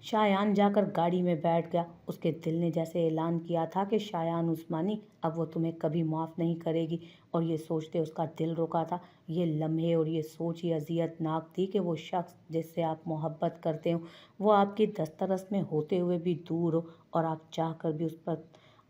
शायान जाकर गाड़ी में बैठ गया। उसके दिल ने जैसे ऐलान किया था कि शायान उस्मानी अब वो तुम्हें कभी माफ़ नहीं करेगी। और ये सोचते उसका दिल रुका था। ये लम्हे और ये सोच ही अजियतनाक थी कि वो शख्स जिससे आप मोहब्बत करते हो वो आपकी दस्तरस में होते हुए भी दूर हो और आप चाह कर भी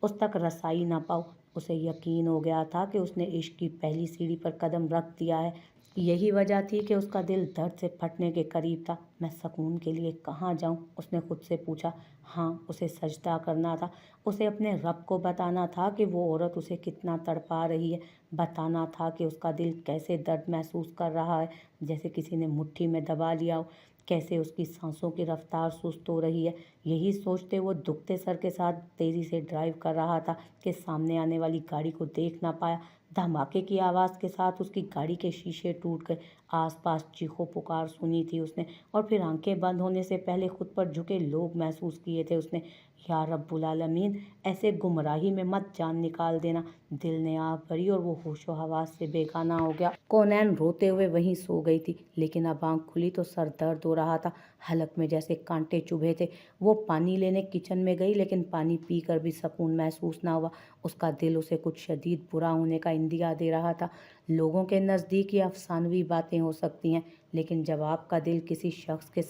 उस तक रसाई ना पाओ। उसे यकीन हो गया था कि उसने इश्क की पहली सीढ़ी पर कदम रख दिया है। यही वजह थी कि उसका दिल दर्द से फटने के करीब था। मैं सुकून के लिए कहाँ जाऊँ, उसने खुद से पूछा। हाँ, उसे सजदा करना था। उसे अपने रब को बताना था कि वो औरत उसे कितना तड़पा रही है। बताना था कि उसका दिल कैसे दर्द महसूस कर रहा है, जैसे किसी ने मुट्ठी में दबा लिया हो। कैसे उसकी सांसों की रफ्तार सुस्त हो रही है। यही सोचते वो दुखते सर के साथ तेज़ी से ड्राइव कर रहा था कि सामने आने वाली गाड़ी को देख ना पाया। धमाके की आवाज़ के साथ उसकी गाड़ी के शीशे टूट गए। आसपास चीखों पुकार सुनी थी उसने, और फिर आंखें बंद होने से पहले खुद पर झुके लोग महसूस किए थे उसने। या रब्बुल आलमीन, ऐसे गुमराही में मत जान निकाल देना। दिल ने आग भरी और वो होशो हवास से बेगाना हो गया। कौनैन रोते हुए वहीं सो गई थी, लेकिन अब आँख खुली तो सर दर्द हो रहा था। हलक में जैसे कांटे चुभे थे। वो पानी लेने किचन में गई, लेकिन पानी पीकर भी सुकून महसूस ना हुआ। उसका दिल उसे कुछ शदीद बुरा होने का इंदिया दे रहा था। लोगों के नज़दीक ये अफसानवी बातें हो सकती हैं, लेकिन जब आपका दिल किसी शख्स के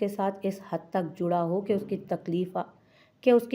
साथ इस हद तक जुड़ा हो कि उसकी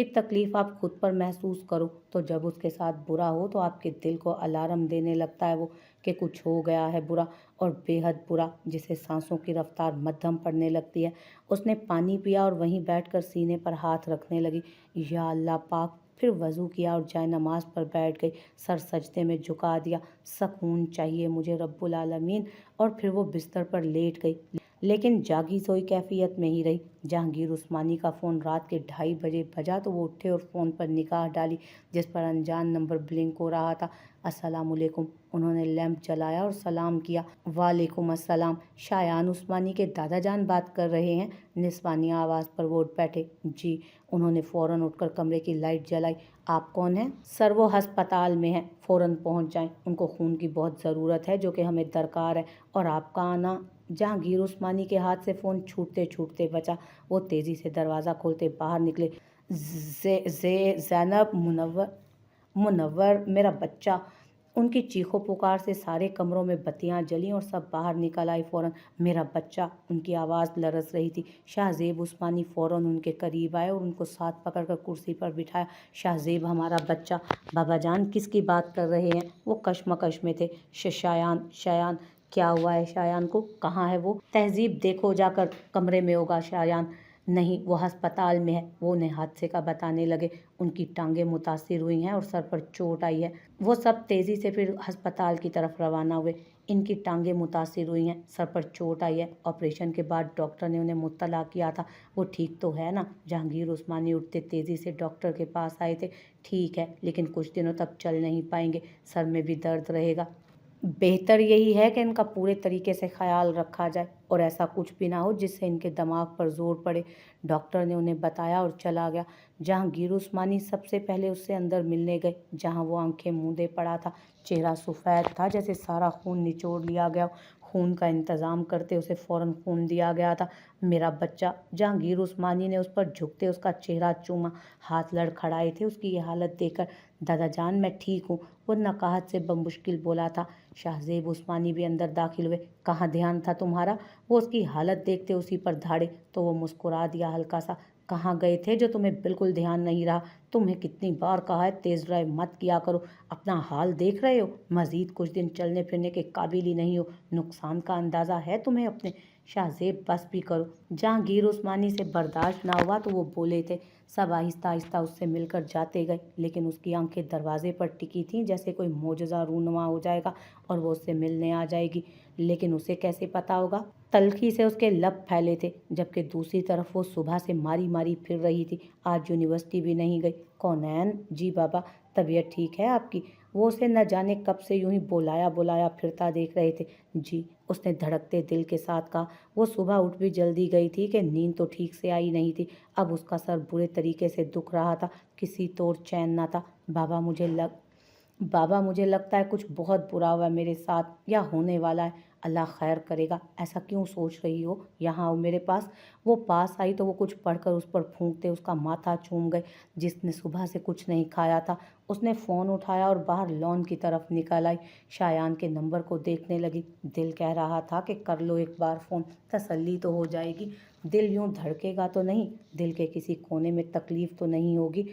तकलीफ़ आप खुद पर महसूस करो, तो जब उसके साथ बुरा हो तो आपके दिल को अलार्म देने लगता है वो कि कुछ हो गया है बुरा, और बेहद बुरा, जिसे सांसों की रफ्तार मध्यम पड़ने लगती है। उसने पानी पिया और वहीं बैठकर सीने पर हाथ रखने लगी। या अल्लाह पाक। फिर वज़ू किया और जाए नमाज पर बैठ गई। सर सजदे में झुका दिया। सुकून चाहिए मुझे रब्बुल आलमीन। और फिर वो बिस्तर पर लेट गई, लेकिन जागी सोई कैफियत में ही रही। जहांगीर उस्मानी का फ़ोन रात के 2:30 बजा तो वो उठे और फ़ोन पर निगाह डाली, जिस पर अनजान नंबर ब्लिंक हो रहा था। अस्सलामुअलैकुम। उन्होंने लैंप जलाया और सलाम किया। वालेकुम अस्सलाम। शायान उस्मानी के दादा जान बात कर रहे हैं? निस्वानी आवाज़ पर वो उठ बैठे। जी। उन्होंने फ़ौरन उठकर कमरे की लाइट जलाई। आप कौन हैं? सर, वो हस्पताल में हैं, फ़ौरन पहुंच जाएं। उनको खून की बहुत ज़रूरत है, जो कि हमें दरकार है। और आपका आना? जहांगीर उस्मानी के हाथ से फ़ोन छूटते छूटते बचा। वो तेज़ी से दरवाज़ा खोलते बाहर निकले। ज़ैनब, मुनव्वर, मेरा बच्चा। उनकी चीखों पुकार से सारे कमरों में बत्तियां जलीं और सब बाहर निकल आए फ़ौरन। मेरा बच्चा। उनकी आवाज़ लरस रही थी। शाहज़ेब उस्मानी फ़ौरन उनके करीब आए और उनको साथ पकड़कर कुर्सी पर बिठाया। शाहज़ेब, हमारा बच्चा। बाबा जान किसकी बात कर रहे हैं? वो कशमकश में थे। शायान। क्या हुआ है शायान को? कहाँ है वो? तहज़ीब देखो जाकर, कमरे में होगा शायान। नहीं, वो अस्पताल में है। वो उन्हें हादसे का बताने लगे। उनकी टांगें मुतासिर हुई हैं और सर पर चोट आई है। वो सब तेज़ी से फिर अस्पताल की तरफ रवाना हुए। इनकी टांगें मुतासिर हुई हैं, सर पर चोट आई है। ऑपरेशन के बाद डॉक्टर ने उन्हें मुत्तला किया था। वो ठीक तो है ना? जहांगीर उस्मानी उठते तेज़ी से डॉक्टर के पास आए थे। ठीक है, लेकिन कुछ दिनों तक चल नहीं पाएंगे। सर में भी दर्द रहेगा। बेहतर यही है कि इनका पूरे तरीके से ख्याल रखा जाए और ऐसा कुछ भी ना हो जिससे इनके दिमाग पर जोर पड़े। डॉक्टर ने उन्हें बताया और चला गया। जहांगीर उस्मानी सबसे पहले उससे अंदर मिलने गए, जहां वो आंखें मूंदे पड़ा था। चेहरा सफ़ेद था, जैसे सारा खून निचोड़ लिया गया। खून का इंतज़ाम करते उसे फ़ौरन खून दिया गया था। मेरा बच्चा। जहांगीर उस्मानी ने उस पर झुकते उसका चेहरा चूमा। हाथ लड़खड़ाए थे उसकी ये हालत देखकर। दादा जान, मैं ठीक हूँ, वो नकाहत से बमुश्किल बोला था। शाहज़ेब उस्मानी भी अंदर दाखिल हुए। कहाँ ध्यान था तुम्हारा? वो उसकी हालत देखते उसी पर धाड़े तो वो मुस्कुरा दिया हल्का सा। कहाँ गए थे जो तुम्हें बिल्कुल ध्यान नहीं रहा? तुम्हें कितनी बार कहा है तेज़ ड्राइव मत किया करो। अपना हाल देख रहे हो, मज़ीद कुछ दिन चलने फिरने के काबिल ही नहीं हो। नुकसान का अंदाज़ा है तुम्हें अपने? शाहज़ेब, बस भी करो। जहांगीर उस्मानी से बर्दाश्त ना हुआ तो वो बोले थे। सब आहिस्ता आहिस्ता उससे मिलकर जाते गए, लेकिन उसकी आंखें दरवाजे पर टिकी थीं, जैसे कोई मोजज़ा रूनुमा हो जाएगा और वो उससे मिलने आ जाएगी। लेकिन उसे कैसे पता होगा? तल्खी से उसके लब फैले थे, जबकि दूसरी तरफ वो सुबह से मारी मारी फिर रही थी। आज यूनिवर्सिटी भी नहीं गई। कौनैन? जी बाबा। तबीयत ठीक है आपकी? वो उसे न जाने कब से यूं ही बुलाया बुलाया फिरता देख रहे थे। जी, उसने धड़कते दिल के साथ कहा। वो सुबह उठ भी जल्दी गई थी कि नींद तो ठीक से आई नहीं थी। अब उसका सर बुरे तरीके से दुख रहा था, किसी तौर चैन न था। बाबा, मुझे लगता है कुछ बहुत बुरा हुआ मेरे साथ या होने वाला है। اللہ خیر کرے گا، ایسا کیوں سوچ رہی ہو؟ یہاں آؤ میرے پاس۔ وہ پاس آئی تو وہ کچھ پڑھ کر اس پر پھونکتے اس کا ماتھا چوم گئے۔ جس نے صبح سے کچھ نہیں کھایا تھا، اس نے فون اٹھایا اور باہر لان کی طرف نکل آئی۔ شایان کے نمبر کو دیکھنے لگی۔ دل کہہ رہا تھا کہ کر لو ایک بار فون، تسلی تو ہو جائے گی۔ دل یوں دھڑکے گا تو نہیں، دل کے کسی کونے میں تکلیف تو نہیں ہوگی۔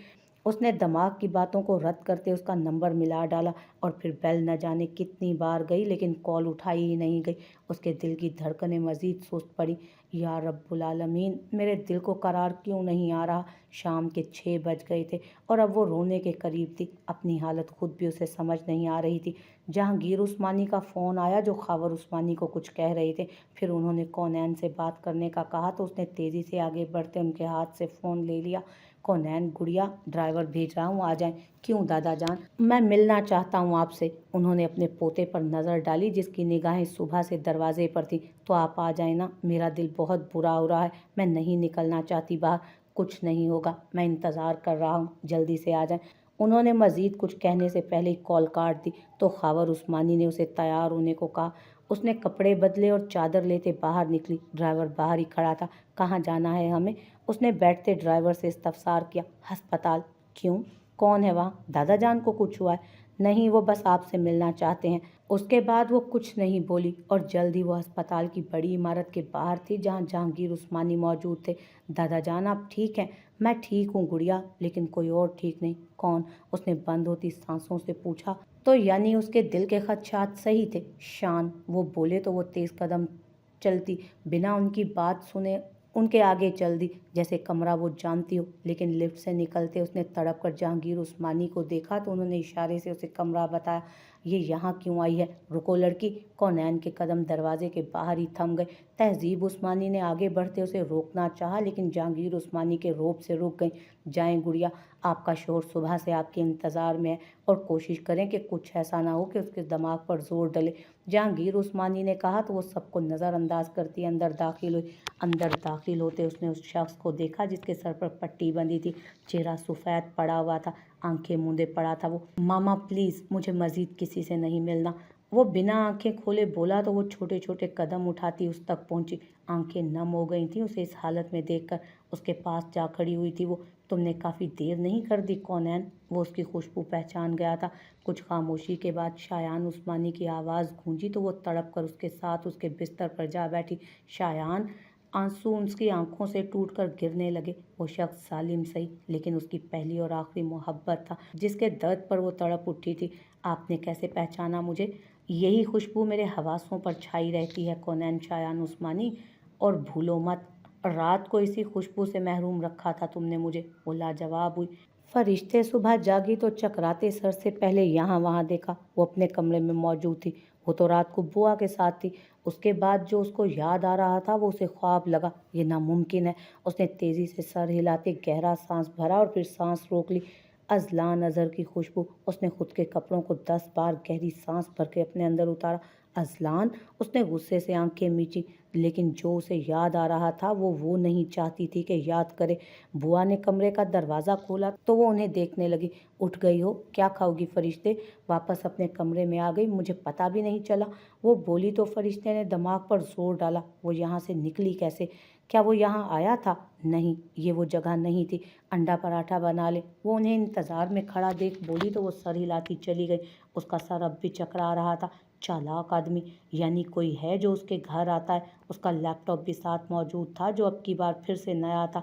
اس نے دماغ کی باتوں کو رد کرتے اس کا نمبر ملا ڈالا اور پھر بیل نہ جانے کتنی بار گئی لیکن کال اٹھائی ہی نہیں گئی۔ اس کے دل کی دھڑکنیں مزید سست پڑی۔ یا رب العالمین، میرے دل کو قرار کیوں نہیں آ رہا؟ شام کے 6 بج گئے تھے اور اب وہ رونے کے قریب تھی۔ اپنی حالت خود بھی اسے سمجھ نہیں آ رہی تھی۔ جہانگیر عثمانی کا فون آیا جو خاور عثمانی کو کچھ کہہ رہے تھے۔ پھر انہوں نے کونین سے بات کرنے کا کہا تو اس نے تیزی سے آگے بڑھتے ان کے ہاتھ سے فون لے لیا۔ کونین، گڑیا، ڈرائیور بھیج رہا ہوں، آ جائیں۔ کیوں دادا جان؟ میں ملنا چاہتا ہوں آپ سے۔ انہوں نے اپنے پوتے پر نظر ڈالی جس کی نگاہیں صبح سے دروازے پر تھیں۔ تو آپ آ جائیں نا، میرا دل بہت برا ہو رہا ہے، میں نہیں نکلنا چاہتی باہر۔ کچھ نہیں ہوگا، میں انتظار کر رہا ہوں، جلدی سے آ جائیں۔ انہوں نے مزید کچھ کہنے سے پہلے ہی کال کاٹ دی تو خاور عثمانی نے اسے تیار ہونے کو کہا۔ اس نے کپڑے بدلے اور چادر لیتے باہر نکلی۔ ڈرائیور باہر ہی کھڑا تھا۔ کہاں جانا ہے ہمیں؟ اس نے بیٹھتے ڈرائیور سے استفسار کیا۔ ہسپتال۔ کیوں؟ کون ہے وہاں؟ دادا جان کو کچھ ہوا ہے؟ نہیں، وہ بس آپ سے ملنا چاہتے ہیں۔ اس کے بعد وہ کچھ نہیں بولی اور جلد ہی وہ ہسپتال کی بڑی عمارت کے باہر تھی جہاں جہانگیر عثمانی موجود تھے۔ دادا جان آپ ٹھیک ہیں؟ میں ٹھیک ہوں گڑیا، لیکن کوئی اور ٹھیک نہیں۔ کون؟ اس نے بند ہوتی سانسوں سے پوچھا۔ تو یعنی اس کے دل کے خدشات صحیح تھے؟ شان، وہ بولے تو وہ تیز قدم چلتی بنا ان کی بات سنے ان کے آگے چل دی جیسے کمرہ وہ جانتی ہو۔ لیکن لفٹ سے نکلتے اس نے تڑپ کر جہانگیر عثمانی کو دیکھا تو انہوں نے اشارے سے اسے کمرہ بتایا۔ یہ یہاں کیوں آئی ہے؟ رکو لڑکی۔ کونین کے قدم دروازے کے باہر ہی تھم گئے۔ تہذیب عثمانی نے آگے بڑھتے اسے روکنا چاہا لیکن جہانگیر عثمانی کے روب سے رک گئیں۔ جائیں گڑیا، آپ کا شوہر صبح سے آپ کے انتظار میں ہے اور کوشش کریں کہ کچھ ایسا نہ ہو کہ اس کے دماغ پر زور ڈلے، جہانگیر عثمانی نے کہا تو وہ سب کو نظر انداز کرتی اندر داخل ہوئی۔ اندر داخل ہوتے اس نے اس شخص کو دیکھا جس کے سر پر پٹی بندھی تھی، چہرہ سفید پڑا ہوا تھا، آنکھیں موندے پڑا تھا۔ وہ ماما پلیز، مجھے مزید کسی سے نہیں ملنا، وہ بنا آنکھیں کھولے بولا تو وہ چھوٹے چھوٹے قدم اٹھاتی اس تک پہنچی۔ آنکھیں نم ہو گئی تھیں اسے اس حالت میں دیکھ کر۔ اس کے پاس جا کھڑی ہوئی تھی وہ۔ تم نے کافی دیر نہیں کر دی کونین؟ وہ اس کی خوشبو پہچان گیا تھا۔ کچھ خاموشی کے بعد شایان عثمانی کی آواز گونجی تو وہ تڑپ کر اس کے ساتھ اس کے بستر پر جا بیٹھی۔ شایان، آنسو اس کی آنکھوں سے ٹوٹ کر گرنے لگے۔ وہ شخص ظالم صحیح لیکن اس کی پہلی اور آخری محبت تھا جس کے درد پر وہ تڑپ اٹھی تھی۔ آپ نے کیسے پہچانا مجھے؟ یہی خوشبو میرے حواسوں پر چھائی رہتی ہے کونین شایان عثمانی، اور بھولو مت رات کو اسی خوشبو سے محروم رکھا تھا تم نے مجھے۔ وہ لاجواب ہوئی۔ فرشتے صبح جاگی تو چکراتے سر سے پہلے یہاں وہاں دیکھا۔ وہ اپنے کمرے میں موجود تھی۔ وہ تو رات کو بوا کے ساتھ تھی۔ اس کے بعد جو اس کو یاد آ رہا تھا وہ اسے خواب لگا۔ یہ ناممکن ہے۔ اس نے تیزی سے سر ہلاتے گہرا سانس بھرا اور پھر سانس روک لی۔ ازلان ازر کی خوشبو۔ اس نے خود کے کپڑوں کو 10 بار گہری سانس بھر کے اپنے اندر اتارا۔ ازلان، اس نے غصے سے آنکھیں میچی، لیکن جو اسے یاد آ رہا تھا وہ نہیں چاہتی تھی کہ یاد کرے۔ بوا نے کمرے کا دروازہ کھولا تو وہ انہیں دیکھنے لگی۔ اٹھ گئی ہو؟ کیا کھاؤ گی فرشتے؟ واپس اپنے کمرے میں آ گئی؟ مجھے پتہ بھی نہیں چلا، وہ بولی تو فرشتے نے دماغ پر زور ڈالا۔ وہ یہاں سے نکلی کیسے؟ کیا وہ یہاں آیا تھا؟ نہیں، یہ وہ جگہ نہیں تھی۔ انڈا پراٹھا بنا لے، وہ انہیں انتظار میں کھڑا دیکھ بولی تو وہ سر ہلاتی چلی گئی۔ اس کا سر اب بھی چکرا رہا تھا۔ چالاک آدمی، یعنی کوئی ہے جو اس کے گھر آتا ہے۔ اس کا لیپ ٹاپ بھی ساتھ موجود تھا جو اب کی بار پھر سے نیا تھا۔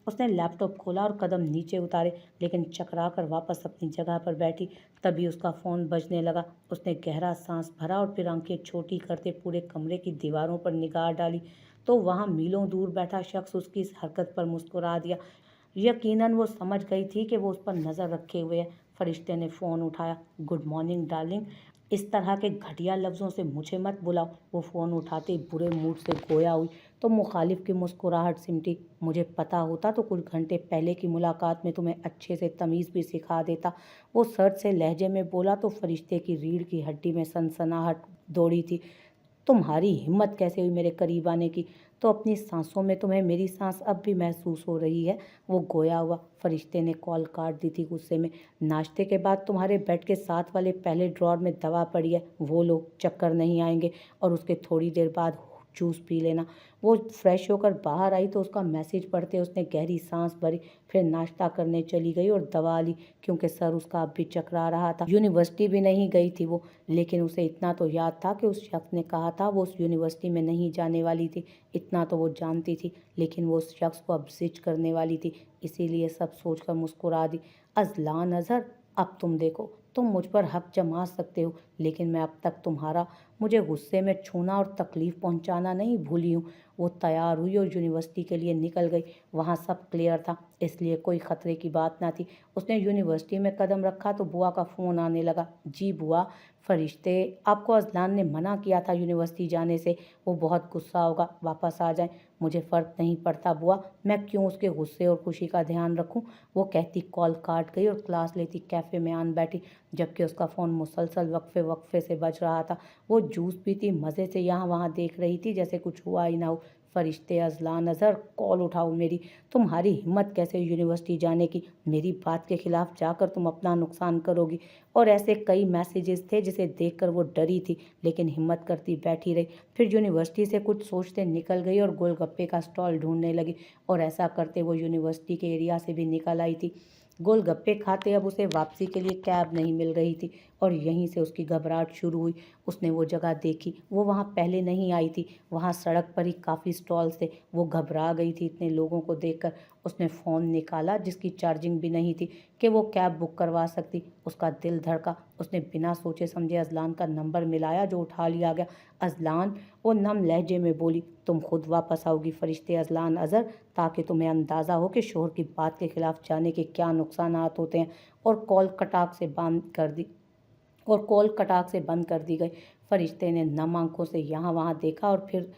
اس نے لیپ ٹاپ کھولا اور قدم نیچے اتارے لیکن چکرا کر واپس اپنی جگہ پر بیٹھی۔ تبھی اس کا فون بجنے لگا۔ اس نے گہرا سانس بھرا اور پھر آنکھیں چھوٹی کرتے پورے کمرے کی دیواروں پر نگاہ ڈالی تو وہاں میلوں دور بیٹھا شخص اس کی اس حرکت پر مسکرا دیا۔ یقیناً وہ سمجھ گئی تھی کہ وہ اس پر نظر رکھے ہوئے ہے۔ فرشتے نے فون اٹھایا۔ گڈ مارننگ ڈارلنگ، اس طرح کے گھٹیا لفظوں سے مجھے مت بلاؤ۔ وہ فون اٹھاتے برے موڈ سے گویا ہوئی تو مخالف کی مسکراہٹ سمٹی۔ مجھے پتہ ہوتا تو کچھ گھنٹے پہلے کی ملاقات میں تمہیں اچھے سے تمیز بھی سکھا دیتا، وہ سرد سے لہجے میں بولا تو فرشتے کی ریڑھ کی ہڈی میں سنسناہٹ دوڑی تھی۔ تمہاری ہمت کیسے ہوئی میرے قریب آنے کی؟ तो अपनी सांसों में तुम्हें मेरी सांस अब भी महसूस हो रही है? वो गोया हुआ। फरिश्ते ने कॉल काट दी थी गुस्से में। नाश्ते के बाद तुम्हारे बेड के साथ वाले पहले ड्रॉर में दवा पड़ी है, वो लो, चक्कर नहीं आएंगे। और उसके थोड़ी देर बाद जूस पी लेना। वो फ्रेश होकर बाहर आई तो उसका मैसेज पढ़ते उसने गहरी सांस भरी, फिर नाश्ता करने चली गई और दवा ली, क्योंकि सर उसका अब भी चकरा रहा था। यूनिवर्सिटी भी नहीं गई थी वो, लेकिन उसे इतना तो याद था कि उस शख्स ने कहा था वो उस यूनिवर्सिटी में नहीं जाने वाली थी। इतना तो वो जानती थी, लेकिन वो उस शख्स को अब जिज करने वाली थी, इसीलिए सब सोचकर मुस्कुरा दी। अजलान अजहर, अब तुम देखो, तुम मुझ पर हक जमा सकते हो, लेकिन मैं अब तक तुम्हारा मुझे गुस्से में छूना और तकलीफ पहुंचाना नहीं भूली हूँ। वो तैयार हुई और यूनिवर्सिटी के लिए निकल गई। वहाँ सब क्लियर था, इसलिए कोई खतरे की बात ना थी। उसने यूनिवर्सिटी में कदम रखा तो बुआ का फ़ोन आने लगा। जी बुआ, फरिश्ते, आपको अजलान ने मना किया था यूनिवर्सिटी जाने से, वो बहुत गुस्सा होगा, वापस आ जाएं। मुझे फ़र्क नहीं पड़ता बुआ, मैं क्यों उसके गुस्से और खुशी का ध्यान रखूं? वो कहती कॉल काट गई और क्लास लेती कैफ़े में आन बैठी, जबकि उसका फ़ोन मुसलसल वक्फे वक्फे से बज रहा था। वो जूस पीती मज़े से यहाँ वहाँ देख रही थी, जैसे कुछ हुआ ही ना हो। फरिश्ते, अजलान अजहर, कॉल उठाओ मेरी। तुम्हारी हिम्मत कैसे यूनिवर्सिटी जाने की? मेरी बात के खिलाफ जाकर तुम अपना नुकसान करोगी। और ऐसे कई मैसेजेस थे जिसे देखकर वो डरी थी, लेकिन हिम्मत करती बैठी रही। फिर यूनिवर्सिटी से कुछ सोचते निकल गई और गोलगप्पे का स्टॉल ढूंढने लगी, और ऐसा करते वो यूनिवर्सिटी के एरिया से भी निकल आई थी। गोलगप्पे खाते अब उसे वापसी के लिए कैब नहीं मिल रही थी, और यहीं से उसकी घबराहट शुरू हुई। उसने वो जगह देखी, वो वहाँ पहले नहीं आई थी। वहाँ सड़क पर ही काफ़ी स्टॉल्स थे। वो घबरा गई थी इतने लोगों को देखकर। उसने फ़ोन निकाला, जिसकी चार्जिंग भी नहीं थी कि वो कैब बुक करवा सकती। उसका दिल धड़का। उसने बिना सोचे समझे अजलान का नंबर मिलाया, जो उठा लिया गया। अजलान, वो नम लहजे में बोली, तुम खुद वापस आओगी फरिश्ते अजलान अजहर, ताकि तुम्हें अंदाज़ा हो कि शोहर की बात के खिलाफ जाने के क्या नुकसानात होते हैं। और कॉल कटाक से बंद कर दी गई। फरिश्ते ने नम आंखों से यहाँ वहाँ देखा और फिर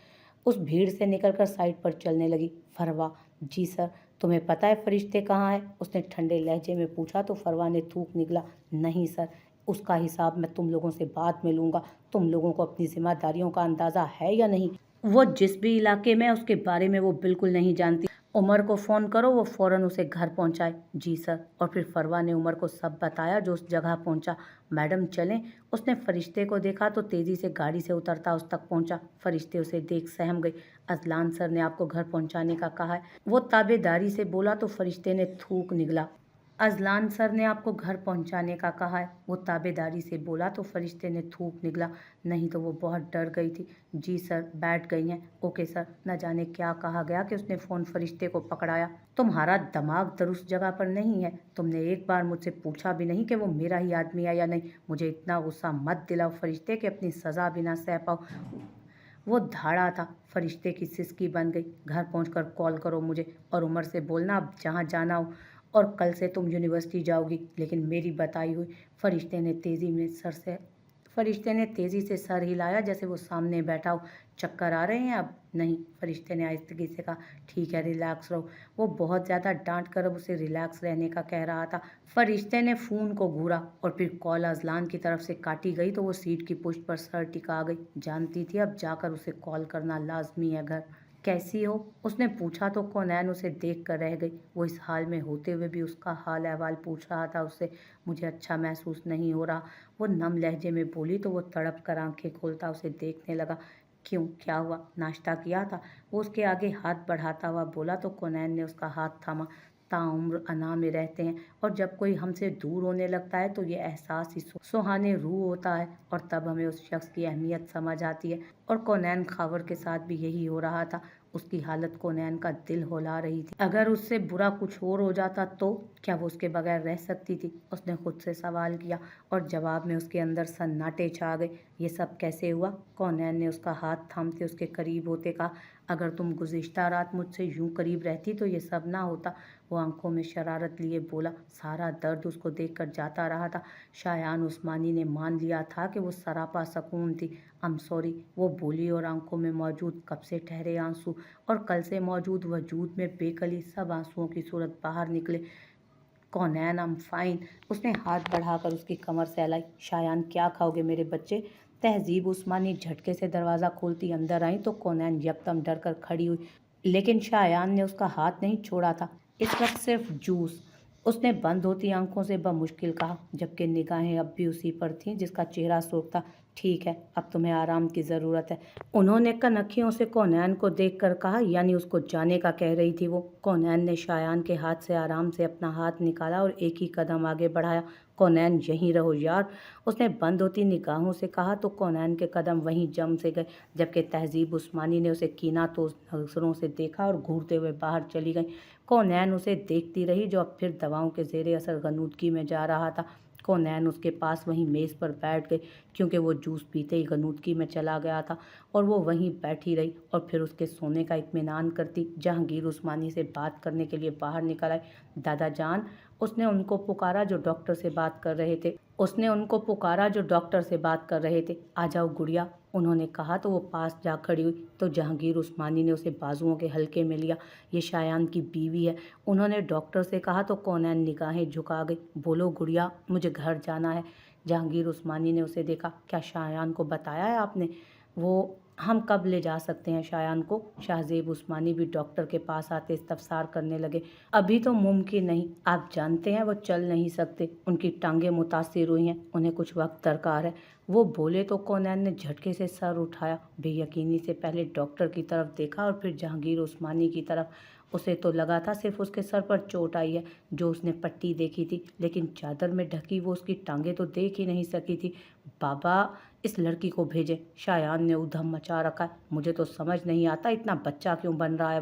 उस भीड़ से निकलकर साइड पर चलने लगी। फरवा, जी सर। तुम्हें पता है फरिश्ते कहाँ है? उसने ठंडे लहजे में पूछा तो फरवा ने थूक निकला, नहीं सर, उसका हिसाब मैं तुम लोगों से बाद में लूँगा। तुम लोगों को अपनी जिम्मेदारियों का अंदाज़ा है या नहीं? वो जिस भी इलाके में है उसके बारे में वो बिल्कुल नहीं जानती। उमर को फ़ोन करो, वो फ़ौरन उसे घर पहुंचाए। जी सर। और फिर फरवा ने उमर को सब बताया जो उस जगह पहुंचा। मैडम चलें? उसने फरिश्ते को देखा तो तेज़ी से गाड़ी से उतरता उस तक पहुंचा। फरिश्ते उसे देख सहम गई। अजलान सर ने आपको घर पहुंचाने का कहा है, वो ताबेदारी से बोला तो फरिश्ते ने थूक निकला। अजलान सर ने आपको घर पहुंचाने का कहा है, वो ताबेदारी से बोला तो फरिश्ते ने थूक निकला। नहीं तो वो बहुत डर गई थी। जी सर, बैठ गई हैं। Okay sir. न जाने क्या कहा गया कि उसने फ़ोन फरिश्ते को पकड़ाया। तुम्हारा दिमाग दुरुस्त जगह पर नहीं है? तुमने एक बार मुझसे पूछा भी नहीं कि वो मेरा ही आदमी है या नहीं? मुझे इतना गुस्सा मत दिलाओ फरिश्ते कि अपनी सज़ा भी ना सह पाओ। वो धाड़ा था। फरिश्ते की सिसकी बन गई। घर पहुंचकर कॉल करो मुझे, और उमर से बोलना अब जहाँ जाना हो, और कल से तुम यूनिवर्सिटी जाओगी, लेकिन मेरी बताई हुई। फरिश्ते ने तेज़ी से सर हिलाया, जैसे वो सामने बैठा हो। चक्कर आ रहे हैं अब? नहीं, फरिश्ते ने आहिस्तगी से कहा। ठीक है, रिलैक्स रहो। वो बहुत ज़्यादा डांट कर अब उसे रिलैक्स रहने का कह रहा था। फरिश्ते ने फ़ोन को घूरा और फिर कॉल अजलान की तरफ से काटी गई तो वो सीट की पुष्ट पर सर टिका गई। जानती थी अब जाकर उसे कॉल करना लाजमी है। घर कैसी हो? उसने पूछा तो कौनैन उसे देख कर रह गई। वो इस हाल में होते हुए भी उसका हाल अहवाल पूछ रहा था उससे। मुझे अच्छा महसूस नहीं हो रहा, वो नम लहजे में बोली तो वो तड़प कर आंखें खोलता उसे देखने लगा। क्यों, क्या हुआ? नाश्ता किया था? वो उसके आगे हाथ बढ़ाता हुआ बोला तो कौनैन ने उसका हाथ थामा। ताउम्र अना में रहते हैं, और जब कोई हमसे दूर होने लगता है तो ये एहसास ही सुहाने रूह होता है, और तब हमें उस शख्स की अहमियत समझ आती है। और कौनैन खावर के साथ भी यही हो रहा था। उसकी हालत कौनैन का दिल हिला रही थी। अगर उससे बुरा कुछ और हो जाता तो क्या वो उसके बगैर रह सकती थी? उसने खुद से सवाल किया, और जवाब में उसके अंदर सन्नाटे छा गए। ये सब कैसे हुआ? कौनैन ने उसका हाथ थामते उसके करीब होते कहा। अगर तुम गुज़िश्ता रात मुझसे यूं करीब रहती तो ये सब ना होता। वो आंखों में शरारत लिए बोला। सारा दर्द उसको देखकर जाता रहा था। शायान उस्मानी ने मान लिया था कि वो सरापा सकून थी। I'm सॉरी, वो बोली, और आंखों में मौजूद कब से ठहरे आंसू और कल से मौजूद वजूद में बेकली सब आंसुओं की सूरत बाहर निकले। कौनैन, I'm फाइन। उसने हाथ बढ़ाकर उसकी कमर सहलाई। शायान, क्या खाओगे मेरे बच्चे? तहजीब उस्मानी झटके से दरवाज़ा खोलती अंदर आई तो कौनैन यकदम डर कर खड़ी हुई, लेकिन शायान ने उसका हाथ नहीं छोड़ा था। इस वक्त सिर्फ जूस, उसने बंद होती आंखों से बमुश्किल कहा, जबकि निगाहें अब भी उसी पर थीं जिसका चेहरा सुर्ख था। ठीक है, अब तुम्हें आराम की ज़रूरत है, उन्होंने कनखियों से कौनैन को देखकर कहा। यानी उसको जाने का कह रही थी वो। कौनैन ने शायान के हाथ से आराम से अपना हाथ निकाला और एक ही कदम आगे बढ़ाया। कौनैन यहीं रहो यार, उसने बंद होती निगाहों से कहा तो कौनैन के कदम वहीं जम से गए, जबकि तहजीब उस्मानी ने उसे कीनातोज़ नज़रों से देखा और घूरते हुए बाहर चली गई। कौनैन उसे देखती रही जो अब फिर दवाओं के ज़ेरे असर गनूदगी में जा रहा था। कौनैन उसके पास वहीं मेज़ पर बैठ गई, क्योंकि वो जूस पीते ही गनूदगी में चला गया था, और वो वहीं बैठी रही और फिर उसके सोने का इत्मीनान करती। जहांगीर उस्मानी से बात करने के लिए बाहर निकल आई। दादा जान, उसने उनको पुकारा जो डॉक्टर से बात कर रहे थे। आ जाओ गुड़िया, उन्होंने कहा तो वो पास जा खड़ी हुई तो जहांगीर उस्मानी ने उसे बाजुओं के हल्के में लिया। ये शायान की बीवी है, उन्होंने डॉक्टर से कहा तो कौनैन निगाहें झुका गई। बोलो गुड़िया, मुझे घर जाना है। जहांगीर उस्मानी ने उसे देखा। क्या शायान को बताया है आपने? वो हम कब ले जा सकते हैं शायान को? शाहजेब उस्मानी भी डॉक्टर के पास आते इस्तफसार करने लगे। अभी तो मुमकिन नहीं, आप जानते हैं वो चल नहीं सकते, उनकी टांगें मुतासिर हुई हैं, उन्हें कुछ वक्त दरकार है, वो बोले तो कौनैन ने झटके से सर उठाया। बेयकीनी से पहले डॉक्टर की तरफ देखा और फिर जहांगीर उस्मानी की तरफ। उसे तो लगा था सिर्फ उसके सर पर चोट आई है, जो उसने पट्टी देखी थी, लेकिन चादर में ढकी वो उसकी टांगें तो देख ही नहीं सकी थी। बाबा, इस लड़की को भेजें, शायान ने उधम मचा रखा है, मुझे तो समझ नहीं आता इतना बच्चा क्यों बन रहा है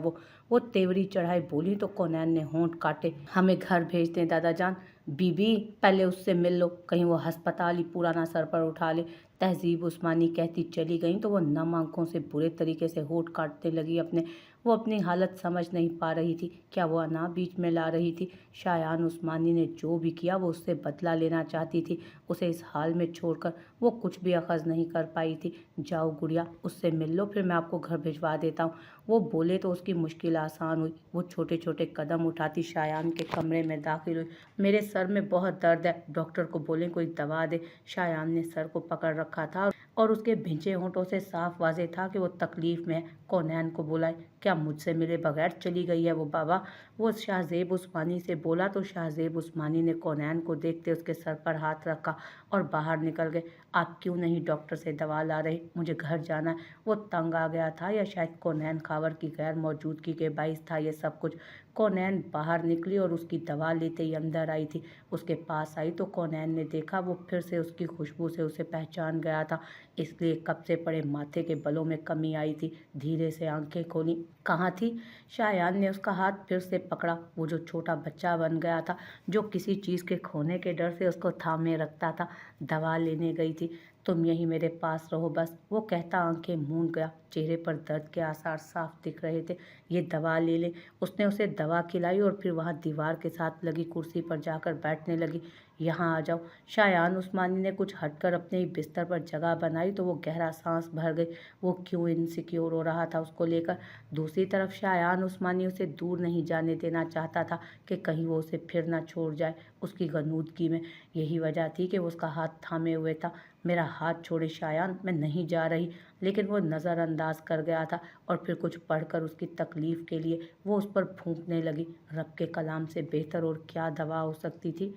वो तेवरी चढ़ाई बोली तो कौनैन ने होंठ काटे। हमें घर भेज दें दादा जान, बीबी पहले उससे मिल लो, कहीं वो अस्पताल ही पुराना सर पर उठा ले। तहजीब उस्मानी कहती चली गई तो वो नम आंखों से बुरे तरीके से होंठ काटने लगी अपने। वो अपनी हालत समझ नहीं पा रही थी। क्या वो अना बीच में ला रही थी? शायान उस्मानी ने जो भी किया वो उससे बदला लेना चाहती थी। उसे इस हाल में छोड़कर वो कुछ भी अखज़ नहीं कर पाई थी। जाओ गुड़िया, उससे मिल लो, फिर मैं आपको घर भिजवा देता हूँ। वो बोले तो उसकी मुश्किल आसान हुई। वो छोटे छोटे कदम उठाती शायान के कमरे में दाखिल हुई। मेरे सर में बहुत दर्द है, डॉक्टर को बोलें कोई दवा दे। शायान ने सर को पकड़ रखा था और उसके भिंचे होंठों से साफ वाज़ेह था कि वो तकलीफ में है। कौनैन को बुलाए। क्या मुझसे मिले बगैर चली गई है वो बाबा? वो शाहजेब उस्मानी से बोला तो शाहजेब उस्मानी ने कौनैन को देखते उसके सर पर हाथ रखा और बाहर निकल गए। आप क्यों नहीं डॉक्टर से दवा ला रहे? मुझे घर जाना है। वो तंग आ गया था, या शायद कौनैन खावर की गैर मौजूदगी के बाइस था ये सब कुछ। कौनैन बाहर निकली और उसकी दवा लेते ही अंदर आई थी। उसके पास आई तो कौनैन ने देखा वो फिर से उसकी खुशबू से उसे पहचान गया था, इसलिए कब से पड़े माथे के बलों में कमी आई थी। धीरे से आंखें खोली। कहाँ थी? शायान ने उसका हाथ फिर से पकड़ा। वो जो छोटा बच्चा बन गया था, जो किसी चीज़ के खोने के डर से उसको थामे रखता था। दवा लेने गई थी। तुम यहीं मेरे पास रहो बस, वो कहता आंखें मूंद गया। चेहरे पर दर्द के आसार साफ दिख रहे थे। ये दवा ले ले। उसने उसे दवा खिलाई और फिर वहाँ दीवार के साथ लगी कुर्सी पर जाकर बैठने लगी। यहाँ आ जाओ। शायान उस्मानी ने कुछ हटकर अपने ही बिस्तर पर जगह बनाई तो वो गहरा सांस भर गई। वो क्यों इनसिक्योर हो रहा था उसको लेकर। दूसरी तरफ शायान उस्मानी उसे दूर नहीं जाने देना चाहता था कि कहीं वो उसे फिर ना छोड़ जाए उसकी गनूदगी में। यही वजह थी कि वो उसका हाथ थामे हुए था। मेरा हाथ छोड़े शायान, मैं नहीं जा रही। लेकिन वो नज़रअंदाज कर गया था और फिर कुछ पढ़कर उसकी तकलीफ़ के लिए वो उस पर फूंकने लगी। रब के कलाम से बेहतर और क्या दवा हो सकती थी।